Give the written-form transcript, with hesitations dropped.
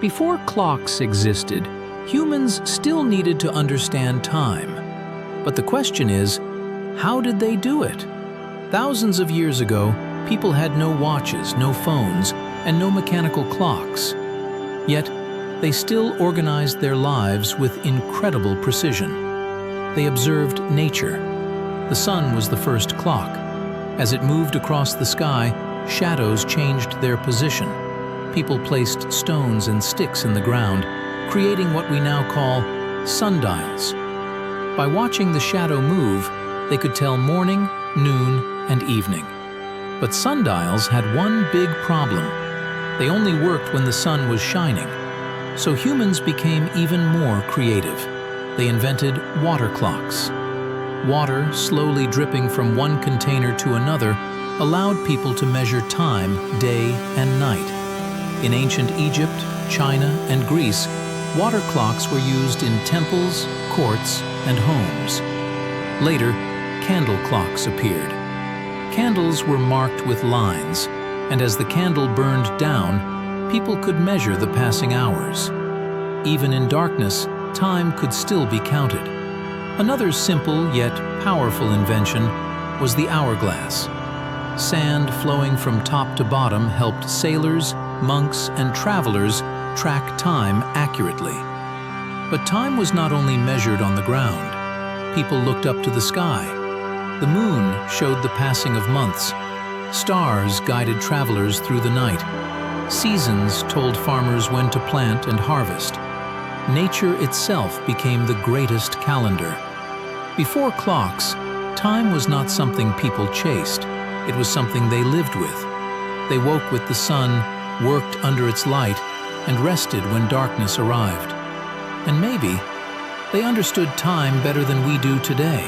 Before clocks existed, humans still needed to understand time. But the question is, how did they do it? Thousands of years ago, people had no watches, no phones, and no mechanical clocks. Yet, they still organized their lives with incredible precision. They observed nature. The sun was the first clock. As it moved across the sky, shadows changed their position. People placed stones and sticks in the ground, creating what we now call sundials. By watching the shadow move, they could tell morning, noon, and evening. But sundials had one big problem. They only worked when the sun was shining. So humans became even more creative. They invented water clocks. Water, slowly dripping from one container to another, allowed people to measure time day and night. In ancient Egypt, China, and Greece, water clocks were used in temples, courts, and homes. Later, candle clocks appeared. Candles were marked with lines, and as the candle burned down, people could measure the passing hours. Even in darkness, time could still be counted. Another simple yet powerful invention was the hourglass. Sand flowing from top to bottom helped sailors, monks, and travelers track time accurately. But time was not only measured on the ground. People looked up to the sky. The moon showed the passing of months. Stars guided travelers through the night. Seasons told farmers when to plant and harvest. Nature itself became the greatest calendar. Before clocks, time was not something people chased. It was something they lived with. They woke with the sun, worked under its light, and rested when darkness arrived. And maybe they understood time better than we do today.